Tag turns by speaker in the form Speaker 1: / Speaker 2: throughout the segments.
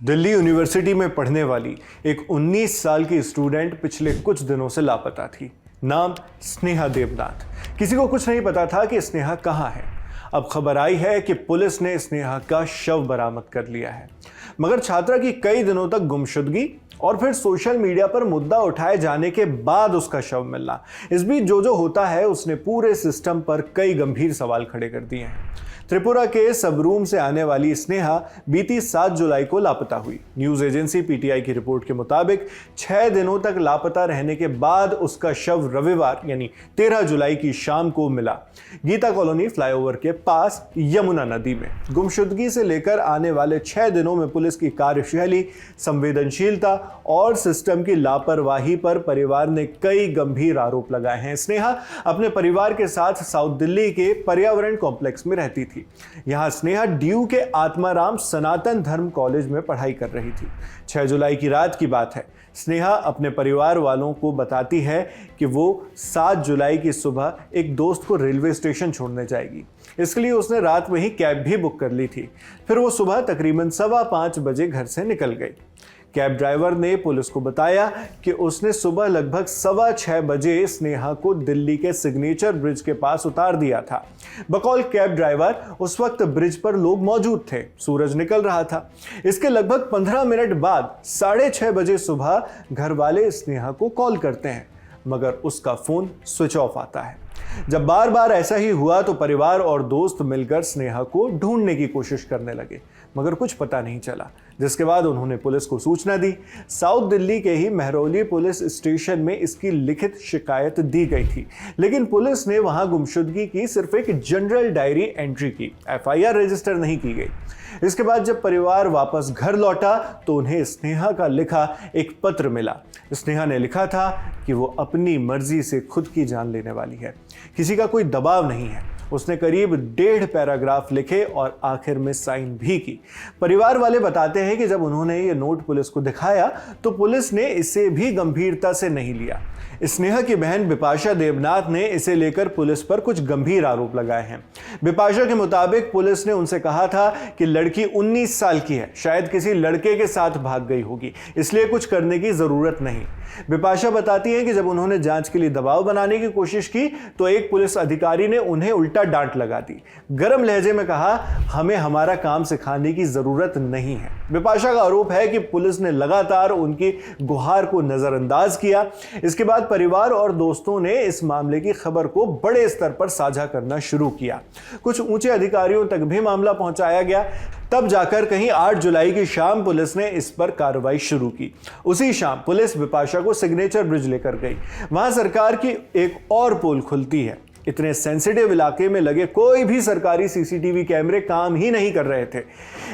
Speaker 1: Delhi university में पढ़ने वाली एक 19 साल की स्टूडेंट पिछले कुछ दिनों से लापता थी। नाम स्नेहा देवनाथ। किसी को कुछ नहीं पता था कि स्नेहा कहाँ है। अब खबर आई है कि पुलिस ने स्नेहा का शव बरामद कर लिया है। मगर छात्रा की कई दिनों तक गुमशुदगी और फिर सोशल मीडिया पर मुद्दा उठाए जाने के बाद उसका शव मिलना, इस बीच जो होता है उसने पूरे सिस्टम पर कई गंभीर सवाल खड़े कर दिए हैं। त्रिपुरा के सबरूम से आने वाली स्नेहा बीती 7 जुलाई को लापता हुई। न्यूज एजेंसी पीटीआई की रिपोर्ट के मुताबिक 6 दिनों तक लापता रहने के बाद उसका शव रविवार यानी 13 जुलाई की शाम को मिला, गीता कॉलोनी फ्लाईओवर के पास यमुना नदी में। गुमशुदगी से लेकर आने वाले 6 दिनों में पुलिस की कार्यशैली, संवेदनशीलता और सिस्टम की लापरवाही पर परिवार ने कई गंभीर आरोप लगाए हैं। स्नेहा अपने परिवार के साथ साउथ दिल्ली के पर्यावरण कॉम्प्लेक्स में रहती थी। यहां स्नेहा डीयू के आत्माराम सनातन धर्म कॉलेज में पढ़ाई कर रही थी। 6 जुलाई की रात की बात है। स्नेहा अपने परिवार वालों को बताती है कि वो 7 जुलाई की सुबह एक दोस्त को रेलवे स्टेशन छोड़ने जाएगी। इसके लिए उसने रात में ही कैब भी बुक कर ली थी। फिर वो सुबह तकरीबन 5:15 बजे घर से निकल गई। कैब ड्राइवर ने पुलिस को बताया कि उसने सुबह लगभग 6:15 बजे स्नेहा को दिल्ली के सिग्नेचर ब्रिज के पास उतार दिया था। बकौल कैब ड्राइवर उस वक्त ब्रिज पर लोग मौजूद थे, सूरज निकल रहा था। इसके लगभग 15 मिनट बाद 6:30 बजे सुबह घर वाले स्नेहा को कॉल करते हैं, मगर उसका फोन स्विच ऑफ आता है। जब बार बार ऐसा ही हुआ तो परिवार और दोस्त मिलकर स्नेहा को ढूंढने की कोशिश करने लगे, मगर कुछ पता नहीं चला, जिसके बाद उन्होंने पुलिस को सूचना दी। साउथ दिल्ली के ही महरौली पुलिस स्टेशन में इसकी लिखित शिकायत दी गई थी, लेकिन पुलिस ने वहां गुमशुदगी की सिर्फ एक जनरल डायरी एंट्री की, एफआईआर रजिस्टर नहीं की गई। इसके बाद जब परिवार वापस घर लौटा तो उन्हें स्नेहा का लिखा एक पत्र मिला। स्नेहा ने लिखा था कि वो अपनी मर्जी से खुद की जान लेने वाली है, किसी का कोई दबाव नहीं है। उसने करीब 1.5 पैराग्राफ लिखे और आखिर में साइन भी की। परिवार वाले बताते हैं कि जब उन्होंने ये नोट पुलिस को दिखाया तो पुलिस ने इसे भी गंभीरता से नहीं लिया। स्नेहा की बहन बिपाशा देवनाथ ने इसे लेकर पुलिस पर कुछ गंभीर आरोप लगाए हैं। बिपाशा के मुताबिक पुलिस ने उनसे कहा था कि लड़की 19 साल की है, शायद किसी लड़के के साथ भाग गई होगी, इसलिए कुछ करने की जरूरत नहीं। बिपाशा बताती हैं कि जब उन्होंने जांच के लिए दबाव बनाने की कोशिश की तो एक पुलिस अधिकारी ने उन्हें उल्टा डांट लगा दी। गर्म लहजे में कहा, हमें हमारा काम सिखाने की जरूरत नहीं है। बिपाशा का आरोप है कि पुलिस ने लगातार उनकी गुहार को नजरअंदाज किया। इसके बाद परिवार और दोस्तों ने इस मामले की खबर को बड़े स्तर पर साझा करना शुरू किया। कुछ ऊंचे अधिकारियों तक भी मामला पहुंचाया गया। तब जाकर कहीं 8 जुलाई की शाम पुलिस ने इस पर कार्रवाई शुरू की। उसी शाम पुलिस बिपाशा को सिग्नेचर ब्रिज लेकर गई। वहां सरकार की एक और पोल खुलती है। इतने सेंसिटिव इलाके में लगे कोई भी सरकारी सीसीटीवी कैमरे काम ही नहीं कर रहे थे।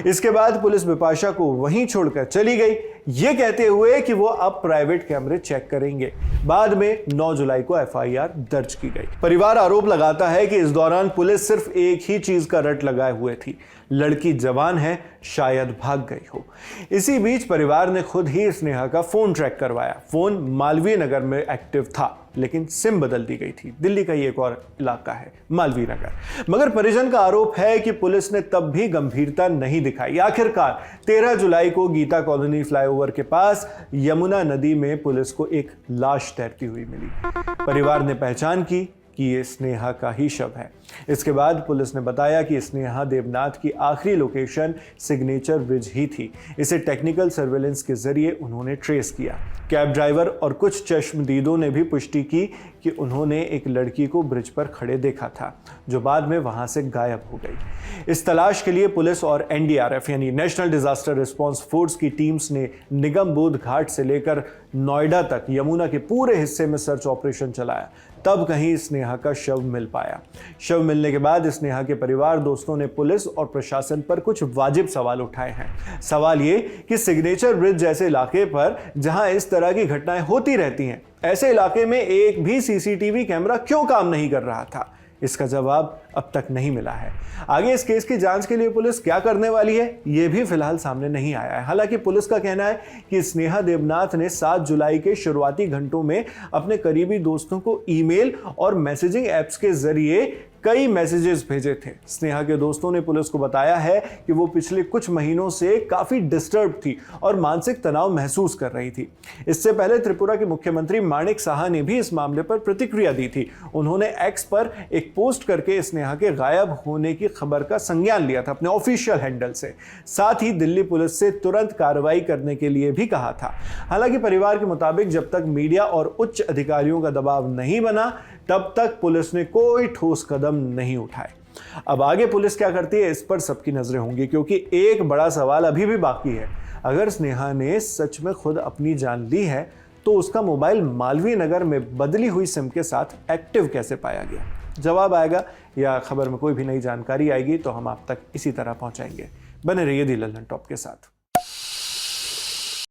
Speaker 1: इसके बाद पुलिस बिपाशा को वहीं छोड़कर चली गई, ये कहते हुए कि वो अब प्राइवेट कैमरे चेक करेंगे। बाद में 9 जुलाई को एफआईआर दर्ज की गई। परिवार आरोप लगाता है कि इस दौरान पुलिस सिर्फ एक ही चीज का रट लगाए हुए थी, लड़की जवान है, शायद भाग गई हो। इसी बीच परिवार ने खुद ही स्नेहा का फोन ट्रैक करवाया। फोन मालवीय नगर में एक्टिव था, लेकिन सिम बदल दी गई थी। दिल्ली का ही एक और इलाका है मालवीय नगर। मगर परिजन का आरोप है कि पुलिस ने तब भी गंभीरता नहीं दिखाई। आखिरकार 13 जुलाई को गीता कॉलोनी फ्लाईओवर के पास यमुना नदी में पुलिस को एक लाश तैरती हुई मिली। परिवार ने पहचान की कि ये स्नेहा का ही शव है। इसके बाद पुलिस ने बताया कि स्नेहा देवनाथ की आखिरी लोकेशन सिग्नेचर ब्रिज ही थी। इसे टेक्निकल सर्वेलेंस के जरिए उन्होंने ट्रेस किया। कैब ड्राइवर और कुछ चश्मदीदों ने भी पुष्टि की कि उन्होंने एक लड़की को ब्रिज पर खड़े देखा था, जो बाद में वहां से गायब हो गई। इस तलाश के लिए पुलिस और एनडीआरएफ यानी नेशनल डिजास्टर रिस्पांस फोर्स की टीम्स ने निगम बोध घाट से लेकर नोएडा तक यमुना के पूरे हिस्से में सर्च ऑपरेशन चलाया। तब कहीं स्नेहा का शव मिल पाया। शव मिलने के बाद स्नेहा के परिवार दोस्तों ने पुलिस और प्रशासन पर कुछ वाजिब सवाल उठाए हैं। सवाल ये कि सिग्नेचर ब्रिज जैसे इलाके पर जहां इस तरह की घटनाएं होती रहती हैं, ऐसे इलाके में एक भी सीसीटीवी कैमरा क्यों काम नहीं कर रहा था? इसका जवाब अब तक नहीं मिला है। आगे इस केस की जांच के लिए पुलिस क्या करने वाली है, यह भी फिलहाल सामने नहीं आया है। हालांकि पुलिस का कहना है कि स्नेहा देवनाथ ने 7 जुलाई के शुरुआती घंटों में अपने करीबी दोस्तों को ईमेल और मैसेजिंग ऐप्स के जरिए कई मैसेजेस भेजे थे। स्नेहा के दोस्तों ने पुलिस को बताया है कि वो पिछले कुछ महीनों से काफी डिस्टर्ब थी और मानसिक तनाव महसूस कर रही थी। इससे पहले त्रिपुरा के मुख्यमंत्री माणिक साहा ने भी इस मामले पर प्रतिक्रिया दी थी। उन्होंने एक्स पर एक पोस्ट करके स्नेहा के गायब होने की खबर का संज्ञान लिया था अपने ऑफिशियल हैंडल से। साथ ही दिल्ली पुलिस से तुरंत कार्रवाई करने के लिए भी कहा था। हालांकि परिवार के मुताबिक जब तक मीडिया और उच्च अधिकारियों का दबाव नहीं बना तब तक पुलिस ने कोई ठोस कदम नहीं उठाए। अब आगे पुलिस क्या करती है इस पर सबकी नजरें होंगी, क्योंकि एक बड़ा सवाल अभी भी बाकी है। अगर स्नेहा ने सच में खुद अपनी जान ली है तो उसका मोबाइल मालवीय नगर में बदली हुई सिम के साथ एक्टिव कैसे पाया गया? जवाब आएगा या खबर में कोई भी नई जानकारी आएगी तो हम आप तक इसी तरह पहुंचाएंगे। बने रहिए दी लल्लन टॉप के साथ।